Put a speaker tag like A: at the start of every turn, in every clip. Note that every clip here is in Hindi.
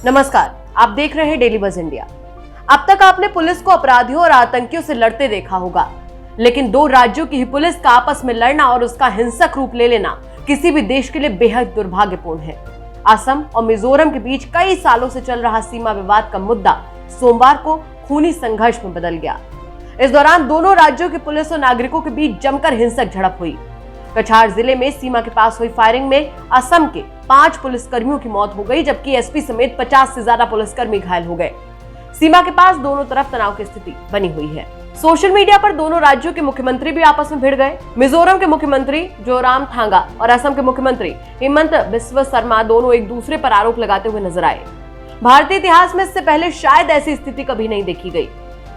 A: नमस्कार, आप देख रहे हैं डेली बज इंडिया। अब तक आपने पुलिस को अपराधियों और आतंकियों से लड़ते देखा होगा, लेकिन दो राज्यों की ही पुलिस का आपस में लड़ना और उसका हिंसक रूप ले लेना किसी भी देश के लिए बेहद दुर्भाग्यपूर्ण है। असम और मिजोरम के बीच कई सालों से चल रहा सीमा विवाद का मुद्दा सोमवार को खूनी संघर्ष में बदल गया। इस दौरान दोनों राज्यों की पुलिस और नागरिकों के बीच जमकर हिंसक झड़प हुई। कछार जिले में सीमा के पास हुई फायरिंग में असम के 5 पुलिसकर्मियों की मौत हो गई, जबकि एसपी समेत 50 से ज्यादा पुलिसकर्मी घायल हो गए। सीमा के पास दोनों तरफ तनाव की स्थिति बनी हुई है। सोशल मीडिया पर दोनों राज्यों के मुख्यमंत्री भी आपस में भिड़ गए। मिजोरम के मुख्यमंत्री जोरामथांगा और असम के मुख्यमंत्री हिमंत बिस्वा शर्मा दोनों एक दूसरे पर आरोप लगाते हुए नजर आए। भारतीय इतिहास में इससे पहले शायद ऐसी स्थिति कभी नहीं देखी गई।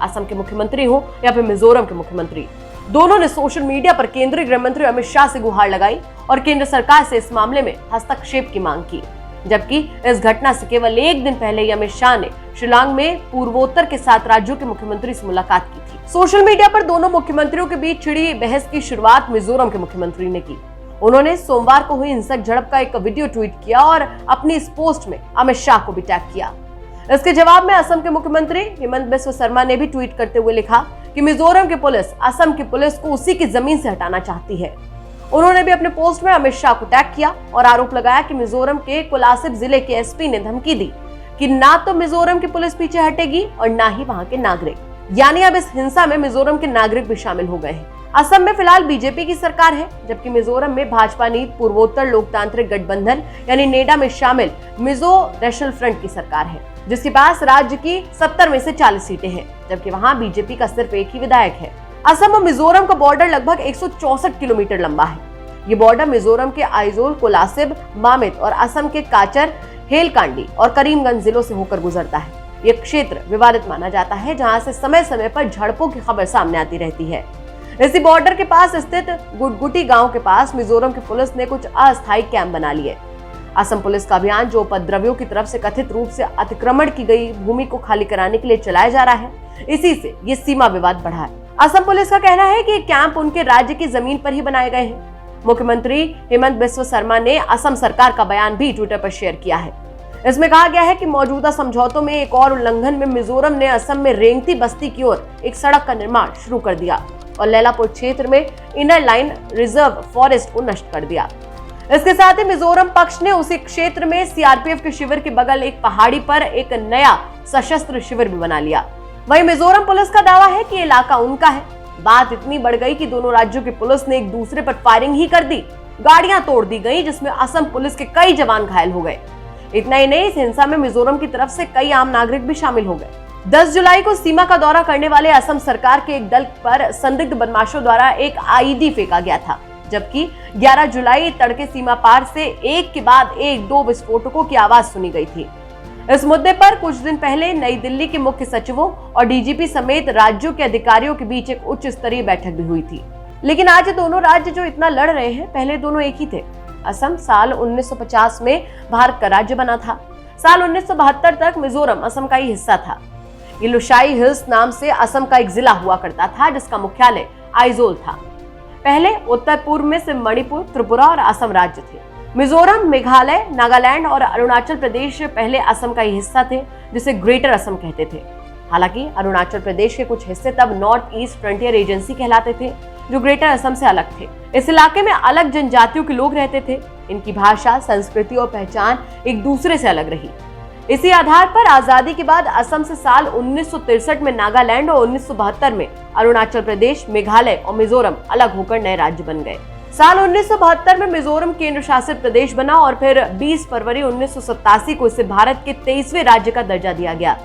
A: असम के मुख्यमंत्री हो या फिर मिजोरम के मुख्यमंत्री, दोनों ने सोशल मीडिया पर केंद्रीय गृह मंत्री अमित शाह से गुहार लगाई और केंद्र सरकार से इस मामले में हस्तक्षेप की मांग की। जबकि इस घटना से केवल एक दिन पहले अमित शाह ने शिलांग में पूर्वोत्तर के 7 राज्यों के मुख्यमंत्री से मुलाकात की थी। सोशल मीडिया पर दोनों मुख्यमंत्रियों के बीच छिड़ी बहस की शुरुआत मिजोरम के मुख्यमंत्री ने की। उन्होंने सोमवार को हुई हिंसक झड़प का एक वीडियो ट्वीट किया और अपनी इस पोस्ट में अमित शाह को भी टैग किया। इसके जवाब में असम के मुख्यमंत्री हिमंत बिस्वा शर्मा ने भी ट्वीट करते हुए लिखा कि मिजोरम की पुलिस असम की पुलिस को उसी की जमीन से हटाना चाहती है। उन्होंने भी अपने पोस्ट में अमित शाह को टैग किया और आरोप लगाया कि मिजोरम के कोलासिब जिले के एसपी ने धमकी दी कि ना तो मिजोरम की पुलिस पीछे हटेगी और ना ही वहां के नागरिक, यानी अब इस हिंसा में मिजोरम के नागरिक भी शामिल हो गए हैं। असम में फिलहाल बीजेपी की सरकार है, जबकि मिजोरम में भाजपा नीत पूर्वोत्तर लोकतांत्रिक गठबंधन यानी नेडा में शामिल मिजो नेशनल फ्रंट की सरकार है, जिसके पास राज्य की 70 में से 40 सीटें हैं, जबकि वहां बीजेपी का सिर्फ एक ही विधायक है। असम और मिजोरम का बॉर्डर लगभग 164 किलोमीटर लंबा है। ये बॉर्डर मिजोरम के आइजोल, कोलासिब, मामित और असम के काचर, हेलकांडी और करीमगंज जिलों से होकर गुजरता है। ये क्षेत्र विवादित माना जाता है, जहां से समय समय पर झड़पों की खबर सामने आती रहती है। इसी बॉर्डर के पास स्थित गुटगुटी गांव के पास मिजोरम की पुलिस ने कुछ अस्थायी कैंप बना लिए। असम पुलिस का अभियान, जो उपद्रवियों की तरफ से कथित रूप से अतिक्रमण की गई भूमि को खाली कराने के लिए चलाया जा रहा है, इसी से ये सीमा विवाद बढ़ा है। असम पुलिस का कहना है कि कैंप उनके राज्य की जमीन पर ही बनाए गए हैं। मुख्यमंत्री हिमंत बिस्वा शर्मा ने असम सरकार का बयान भी ट्विटर पर शेयर किया है। इसमें कहा गया है कि मौजूदा समझौतों में एक और उल्लंघन में मिजोरम ने असम में रेंगती बस्ती की ओर एक सड़क का निर्माण शुरू कर दिया और लैलापुर क्षेत्र में इनर लाइन रिजर्व फॉरेस्ट को नष्ट कर दिया। इसके साथ ही मिजोरम पक्ष ने उसी क्षेत्र में सीआरपीएफ के शिविर के बगल एक पहाड़ी पर एक नया सशस्त्र शिविर भी बना लिया। वहीं मिजोरम पुलिस का दावा है कि इलाका उनका है। बात इतनी बढ़ गई कि दोनों राज्यों की पुलिस ने एक दूसरे पर फायरिंग ही कर दी। गाड़ियां तोड़ दी गई, जिसमें असम पुलिस के कई जवान घायल हो गए। इतना ही नहीं, इस हिंसा में मिजोरम की तरफ से कई आम नागरिक भी शामिल हो गए। 10 जुलाई को सीमा का दौरा करने वाले असम सरकार के एक दल पर संदिग्ध बदमाशों द्वारा एक आईईडी फेंका गया था, जबकि 11 जुलाई तड़के सीमा पार से एक के बाद एक 2 विस्फोटकों की आवाज सुनी गई थी। इस मुद्दे पर कुछ दिन पहले नई दिल्ली के मुख्य सचिवों और डीजीपी समेत राज्यों के अधिकारियों के बीच एक उच्च स्तरीय बैठक भी हुई थी। लेकिन आज दोनों राज्य जो इतना लड़ रहे हैं, पहले दोनों एक ही थे। असम साल 1950 में भारत का राज्य बना था। साल 1972 तक मिजोरम असम का ही हिस्सा था। इलुशाई हिल्स नाम से असम का एक जिला हुआ करता था, जिसका मुख्यालय आइजोल था। पहले उत्तर पूर्व में से मणिपुर, त्रिपुरा और असम राज्य थे। मिजोरम, मेघालय, नागालैंड और अरुणाचल प्रदेश पहले असम का ही हिस्सा थे, जिसे ग्रेटर असम कहते थे। हालांकि अरुणाचल प्रदेश के कुछ हिस्से तब नॉर्थ ईस्ट फ्रंटियर एजेंसी कहलाते थे, जो ग्रेटर असम से अलग थे। इस इलाके में अलग जनजातियों के लोग रहते थे। इनकी भाषा, संस्कृति और पहचान एक दूसरे से अलग रही। इसी आधार पर आजादी के बाद असम से साल 1963 में नागालैंड और 1972 में अरुणाचल प्रदेश, मेघालय और मिजोरम अलग होकर नए राज्य बन गए। साल 1972 में मिजोरम केंद्र शासित प्रदेश बना और फिर 20 फरवरी 1987 को इसे भारत के 23वें राज्य का दर्जा दिया गया।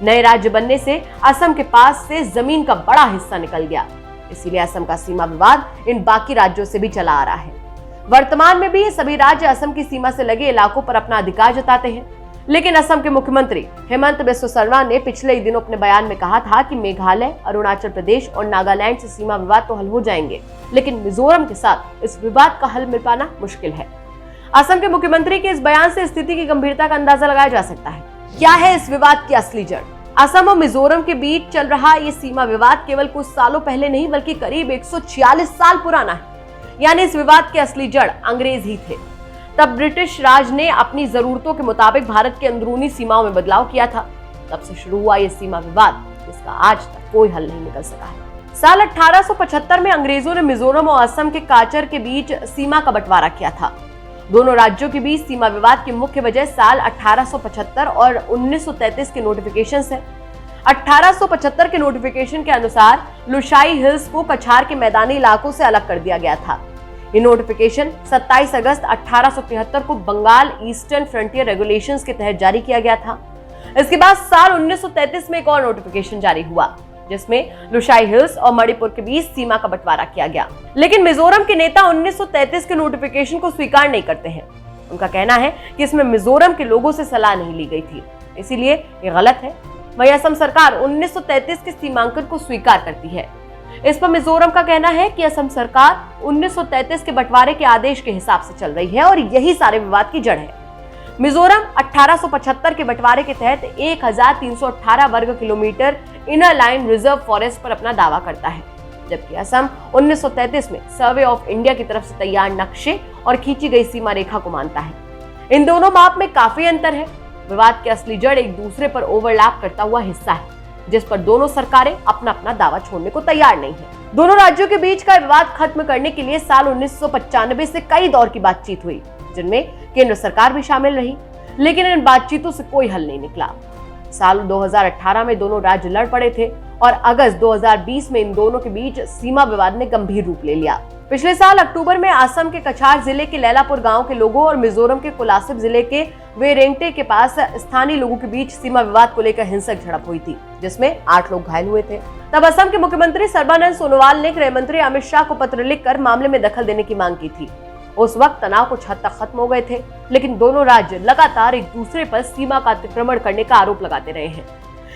A: नए राज्य बनने से असम के पास से जमीन का बड़ा हिस्सा निकल गया। इसीलिए असम का सीमा विवाद इन बाकी राज्यों से भी चला आ रहा है। वर्तमान में भी ये सभी राज्य असम की सीमा से लगे इलाकों पर अपना अधिकार जताते हैं। लेकिन असम के मुख्यमंत्री हिमंत बिस्वा शर्मा ने पिछले ही दिनों अपने बयान में कहा था कि मेघालय, अरुणाचल प्रदेश और नागालैंड से सीमा विवाद तो हल हो जाएंगे, लेकिन मिजोरम के साथ इस विवाद का हल मिल पाना मुश्किल है। असम के मुख्यमंत्री के इस बयान से स्थिति की गंभीरता का अंदाजा लगाया जा सकता है। क्या है इस विवाद की असली जड़? असम और मिजोरम के बीच चल रहा ये सीमा विवाद केवल कुछ सालों पहले नहीं, बल्कि करीब 146 साल पुराना है। यानी इस विवाद की असली जड़ अंग्रेज ही थे। तब ब्रिटिश राज ने अपनी जरूरतों के मुताबिक भारत की अंदरूनी सीमाओं में बदलाव किया था। तब से शुरू हुआ यह सीमा विवाद, जिसका आज तक कोई हल नहीं निकल सका है। साल 1875 में अंग्रेजों ने मिजोरम और असम के काचर के बीच सीमा का बंटवारा किया था। दोनों राज्यों के बीच सीमा विवाद की मुख्य वजह साल 1875 और 1933 के नोटिफिकेशन है। 1875 के नोटिफिकेशन के अनुसार लुशाई हिल्स को कछार के मैदानी इलाकों से अलग कर दिया गया था। ये नोटिफिकेशन 27 अगस्त 1873 को बंगाल ईस्टर्न फ्रंटियर रेगुलेशंस के तहत जारी किया गया था। इसके बाद साल 1933 में एक और नोटिफिकेशन जारी हुआ, जिसमें लुशाई हिल्स और मणिपुर के बीच सीमा का बंटवारा किया गया। लेकिन मिजोरम के नेता 1933 के नोटिफिकेशन को स्वीकार नहीं करते हैं। उनका कहना है कि इसमें मिजोरम के लोगों से सलाह नहीं ली गई थी, इसीलिए ये गलत है। वहीं असम सरकार 1933 के सीमांकन को स्वीकार करती है। इस पर मिजोरम का कहना है कि असम सरकार 1933 के बंटवारे के आदेश के हिसाब से चल रही है और यही सारे विवाद की जड़ है। मिजोरम 1875 के बंटवारे के तहत 1318 वर्ग kilometre inner line reserve forest पर अपना दावा करता है, जबकि असम 1933 में सर्वे ऑफ इंडिया की तरफ से तैयार नक्शे और खींची गई सीमा रेखा को मानता है। इन दोनों माप में काफी अंतर है। विवाद की असली जड़ एक दूसरे पर ओवरलैप करता हुआ हिस्सा है, जिस पर दोनों सरकारें अपना अपना दावा छोड़ने को तैयार नहीं है। दोनों राज्यों के बीच का विवाद खत्म करने के लिए साल 1995 से कई दौर की बातचीत हुई, जिनमें केंद्र सरकार भी शामिल रही, लेकिन इन बातचीतों से कोई हल नहीं निकला। साल 2018 में दोनों राज्य लड़ पड़े थे और अगस्त 2020 में इन दोनों के बीच सीमा विवाद ने गंभीर रूप ले लिया। पिछले साल अक्टूबर में असम के कछार जिले के लैलापुर गांव के लोगों और मिजोरम के कोलासिब जिले के वेरेंगटे के पास स्थानीय लोगों के बीच सीमा विवाद को लेकर हिंसक झड़प हुई थी, जिसमें 8 लोग घायल हुए थे। तब असम के मुख्यमंत्री सर्बानंद सोनोवाल ने गृह मंत्री अमित शाह को पत्र लिखकर मामले में दखल देने की मांग की थी। उस वक्त तनाव कुछ हद तक खत्म हो गए थे, लेकिन दोनों राज्य लगातार एक दूसरे पर सीमा का अतिक्रमण करने का आरोप लगाते रहे हैं।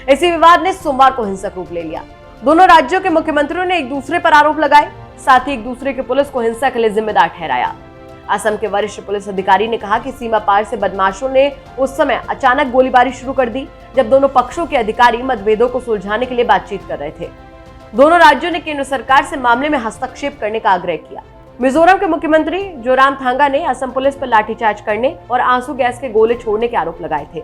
A: इसी विवाद ने सोमवार को हिंसक रूप ले लिया। दोनों राज्यों के मुख्यमंत्रियों ने एक दूसरे पर आरोप लगाए, साथ ही एक दूसरे के पुलिस को हिंसा के लिए जिम्मेदार ठहराया। असम के वरिष्ठ पुलिस अधिकारी ने कहा कि सीमा पार से बदमाशों ने उस समय अचानक गोलीबारी शुरू कर दी, जब दोनों पक्षों के अधिकारी मतभेदों को सुलझाने के लिए बातचीत कर रहे थे। दोनों राज्यों ने केंद्र सरकार से मामले में हस्तक्षेप करने का आग्रह किया। मिजोरम के मुख्यमंत्री जोरामथांगा ने असम पुलिस पर लाठीचार्ज करने और आंसू गैस के गोले छोड़ने के आरोप लगाए थे,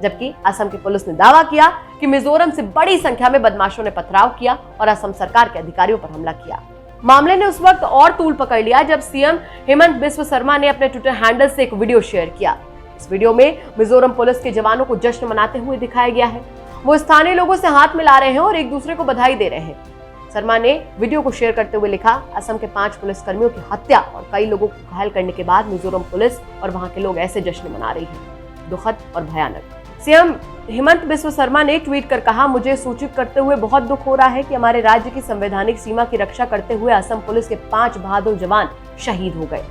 A: जबकि असम की पुलिस ने दावा किया कि मिजोरम से बड़ी संख्या में बदमाशों ने पथराव किया और असम सरकार के अधिकारियों पर हमला किया। मामले ने उस वक्त और तूल पकड़ लिया जब सीएम हेमंत बिस्व शर्मा ने अपने ट्विटर हैंडल से एक वीडियो शेयर किया। इस वीडियो में मिजोरम पुलिस के जवानों को जश्न मनाते हुए दिखाया गया है। वो स्थानीय लोगों से हाथ मिला रहे हैं और एक दूसरे को बधाई दे रहे हैं। शर्मा ने वीडियो को शेयर करते हुए लिखा, असम के 5 पुलिसकर्मियों की हत्या और कई लोगों को घायल करने के बाद मिजोरम पुलिस और वहां के लोग ऐसे जश्न मना रही हैं। दुखद और भयानक। सीएम हेमंत बिस्व शर्मा ने ट्वीट कर कहा, मुझे सूचित करते हुए बहुत दुख हो रहा है कि हमारे राज्य की संवैधानिक सीमा की रक्षा करते हुए असम पुलिस के 5 बहादुर जवान शहीद हो गए।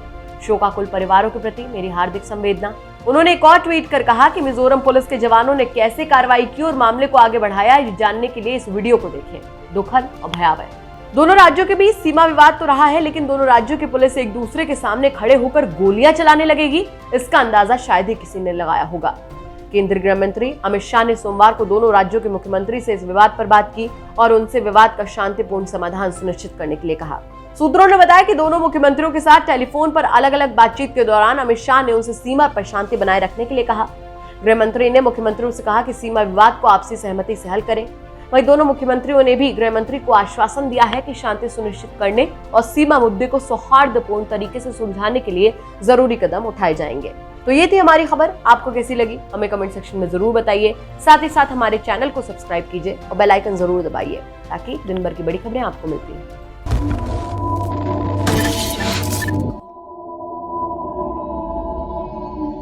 A: शोकाकुल परिवारों के प्रति मेरी हार्दिक संवेदना। उन्होंने एक और ट्वीट कर कहा कि मिजोरम पुलिस के जवानों ने कैसे कार्रवाई की और मामले को आगे बढ़ाया, ये जानने के लिए इस वीडियो को देखें। दुखद और भयावह। दोनों राज्यों के बीच सीमा विवाद तो रहा है, लेकिन दोनों राज्यों की पुलिस एक दूसरे के सामने खड़े होकर गोलियां चलाने लगेगी, इसका अंदाजा शायद ही किसी ने लगाया होगा। केंद्रीय गृह मंत्री अमित शाह ने सोमवार को दोनों राज्यों के मुख्यमंत्री से इस विवाद पर बात की और उनसे विवाद का शांतिपूर्ण समाधान सुनिश्चित करने के लिए कहा। सूत्रों ने बताया कि दोनों मुख्यमंत्रियों के साथ टेलीफोन पर अलग अलग बातचीत के दौरान अमित शाह ने उनसे सीमा पर शांति बनाए रखने के लिए कहा। गृह मंत्री ने मुख्यमंत्रियों से कहा कि सीमा विवाद को आपसी सहमति से हल करें। वहीं दोनों मुख्यमंत्रियों ने भी गृह मंत्री को आश्वासन दिया है कि शांति सुनिश्चित करने और सीमा मुद्दे को सौहार्दपूर्ण तरीके से सुलझाने के लिए जरूरी कदम उठाए जाएंगे। तो ये थी हमारी खबर। आपको कैसी लगी हमें कमेंट सेक्शन में जरूर बताइए। साथ ही साथ हमारे चैनल को सब्सक्राइब कीजिए और बेल आइकन जरूर दबाइए ताकि दिन भर की बड़ी खबरें आपको मिलती हैं।